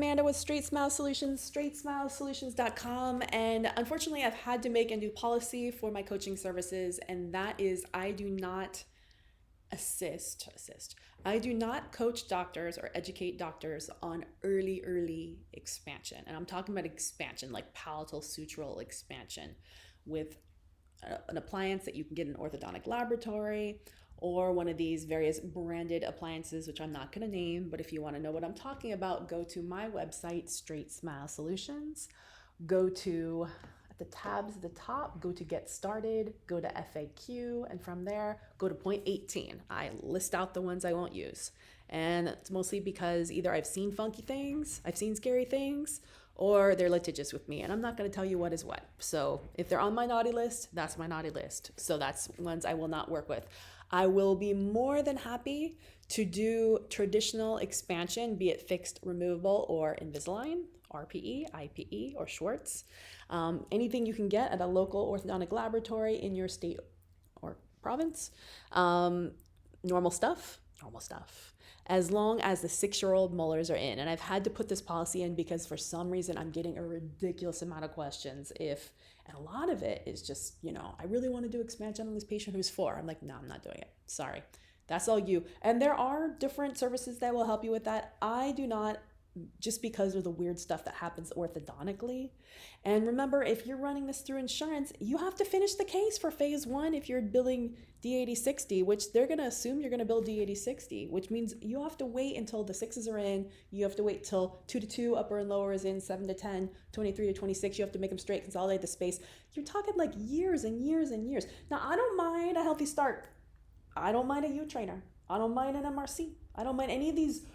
Amanda with Straightsmile Solutions, straightsmilesolutions.com, and unfortunately I've had to make a new policy for my coaching services, and that is I do not assist. I do not coach doctors or educate doctors on early expansion. And I'm talking about expansion like palatal sutural expansion with an appliance that you can get in an orthodontic laboratory or one of these various branded appliances, which I'm not going to name, but if you want to know what I'm talking about, go to my website, Straightsmile Solutions. Go to the tabs at the top, go to Get Started, go to FAQ, and from there, go to point 18. I list out the ones I won't use. And it's mostly because either I've seen funky things, I've seen scary things, or they're litigious with me, and I'm not going to tell you what is what. So if they're on my naughty list, that's my naughty list. So that's ones I will not work with. I will be more than happy to do traditional expansion, be it fixed, removable, or Invisalign, RPE, IPE, or Schwartz. Anything you can get at a local orthodontic laboratory in your state or province. Normal stuff. As long as the 6-year-old molars are in. And I've had to put this policy in because for some reason I'm getting a ridiculous amount of questions and a lot of it is just, I really want to do expansion on this patient who's 4. I'm like, no, I'm not doing it. Sorry. That's all you. And there are different services that will help you with that. I do not, just because of the weird stuff that happens orthodontically. And remember, if you're running this through insurance, you have to finish the case for phase 1 if you're billing D8060, which they're going to assume you're going to bill D8060, which means you have to wait until the 6s are in. You have to wait till 2 to 2, upper and lower is in, 7 to 10, 23 to 26. You have to make them straight, consolidate the space. You're talking like years and years and years. Now, I don't mind a healthy start. I don't mind a U-trainer. I don't mind an MRC. I don't mind any of these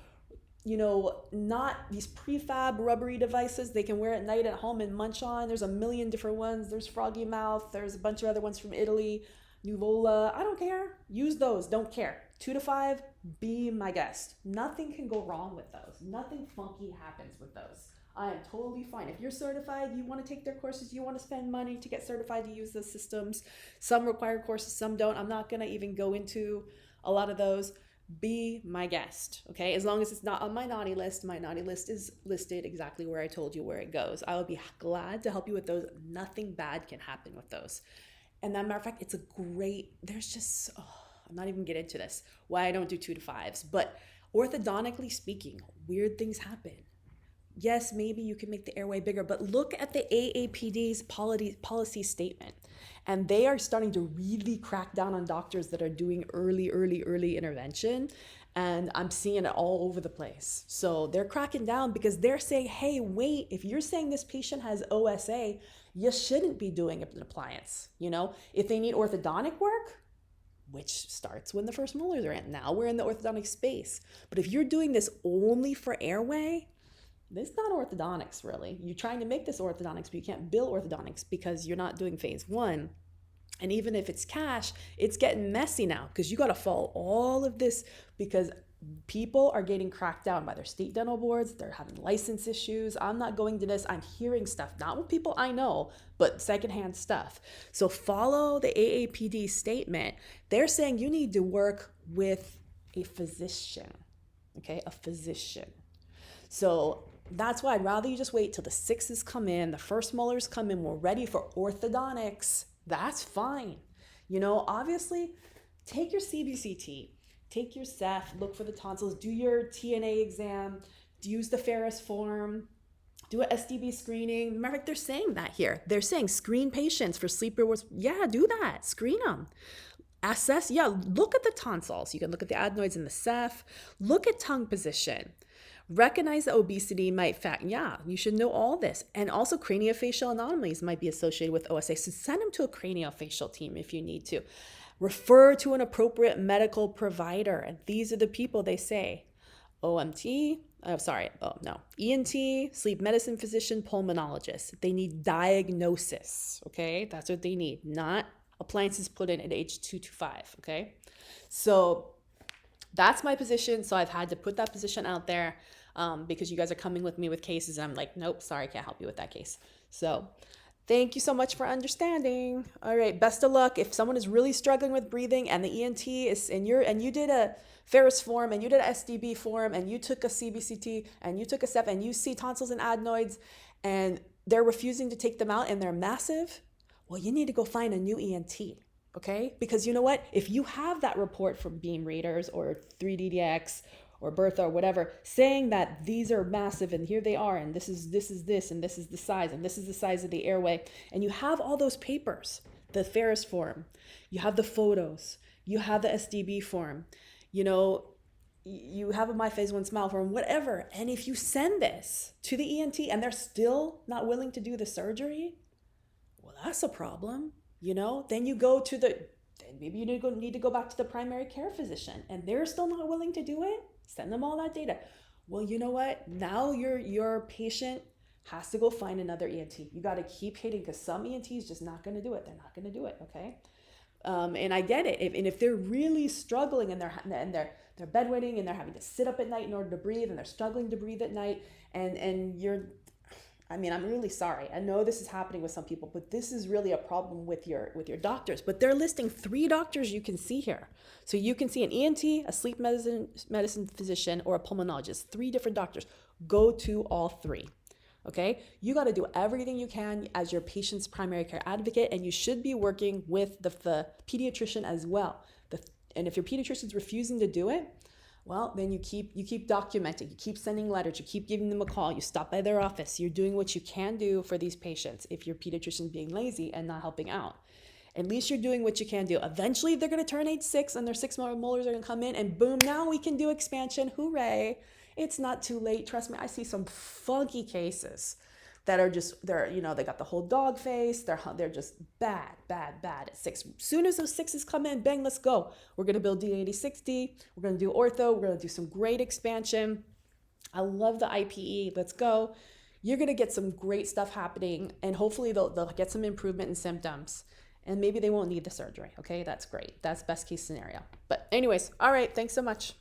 not these prefab rubbery devices they can wear at night at home and munch on. There's a million different ones. There's Froggy Mouth. There's a bunch of other ones from Italy. Nuvola. I don't care. Use those. Don't care. 2 to 5, be my guest. Nothing can go wrong with those. Nothing funky happens with those. I am totally fine. If you're certified, you want to take their courses, you want to spend money to get certified to use those systems. Some require courses, some don't. I'm not going to even go into a lot of those. Be my guest, okay? As long as it's not on my naughty list is listed exactly where I told you where it goes. I would be glad to help you with those. Nothing bad can happen with those. And that matter of fact, it's a great, I'm not even getting into this, why I don't do 2 to 5s, but orthodontically speaking, weird things happen. Yes, maybe you can make the airway bigger, but look at the AAPD's policy statement. And they are starting to really crack down on doctors that are doing early intervention. And I'm seeing it all over the place. So they're cracking down because they're saying, hey, wait, if you're saying this patient has OSA, you shouldn't be doing an appliance. If they need orthodontic work, which starts when the first molars are in. Now we're in the orthodontic space. But if you're doing this only for airway, this is not orthodontics, really. You're trying to make this orthodontics, but you can't bill orthodontics because you're not doing phase 1. And even if it's cash, it's getting messy now because you got to follow all of this because people are getting cracked down by their state dental boards. They're having license issues. I'm not going to this. I'm hearing stuff, not with people I know, but secondhand stuff. So follow the AAPD statement. They're saying you need to work with a physician, okay? A physician. So that's why I'd rather you just wait till the 6s come in, the first molars come in, we're ready for orthodontics. That's fine. Obviously, take your CBCT, take your Ceph, look for the tonsils, do your TNA exam, use the Ferris form, do a SDB screening. Remember, they're saying that here. They're saying screen patients for sleeper was, yeah, do that. Screen them. Assess, look at the tonsils. You can look at the adenoids in the Ceph. Look at tongue position. Recognize that obesity might you should know all this. And also craniofacial anomalies might be associated with OSA. So send them to a craniofacial team if you need to. Refer to an appropriate medical provider. And these are the people they say. ENT, sleep medicine physician, pulmonologist. They need diagnosis, okay? That's what they need, not appliances put in at age 2 to 5, okay? So that's my position. So I've had to put that position out there because you guys are coming with me with cases. And I'm like, nope, sorry, I can't help you with that case. So Thank you so much for understanding. All right, best of luck. If someone is really struggling with breathing and the ENT is and you did a Ferris form and you did a SDB form and you took a CBCT and you took a SEP and you see tonsils and adenoids and they're refusing to take them out and they're massive, well, you need to go find a new ENT. Okay? Because you know what? If you have that report from Beam Readers or 3DDX or Bertha or whatever, saying that these are massive and here they are and this is this and this is the size and this is the size of the airway, and you have all those papers, the Ferris form, you have the photos, you have the SDB form, you know, you have a My Phase 1 Smile form, whatever, and if you send this to the ENT and they're still not willing to do the surgery, well, that's a problem, you know. Then you go to then maybe you need to go back to the primary care physician and they're still not willing to do it. Send them all that data. Well, you know what? Now your patient has to go find another ENT. You got to keep hitting because some ENTs just not going to do it. They're not going to do it. Okay. And I get it. If they're really struggling and they're bedwetting and they're having to sit up at night in order to breathe and they're struggling to breathe at night I'm really sorry. I know this is happening with some people, but this is really a problem with your doctors. But they're listing 3 doctors you can see here. So you can see an ENT, a sleep medicine physician, or a pulmonologist. 3 different doctors. Go to all 3. Okay? You got to do everything you can as your patient's primary care advocate, and you should be working with the pediatrician as well. And if your pediatrician's refusing to do it, well, then you keep documenting, you keep sending letters, you keep giving them a call, you stop by their office, you're doing what you can do for these patients if your pediatrician's being lazy and not helping out. At least you're doing what you can do. Eventually they're going to turn age 6 and their 6 molars are going to come in and boom, now we can do expansion. Hooray. It's not too late. Trust me, I see some funky cases that are they got the whole dog face. They're just bad at 6. As soon as those 6s come in, bang, let's go. We're going to build D8060. We're going to do ortho. We're going to do some great expansion. I love the IPE. Let's go. You're going to get some great stuff happening, and hopefully they'll get some improvement in symptoms, and maybe they won't need the surgery. Okay, that's great. That's best case scenario. But anyways, all right. Thanks so much.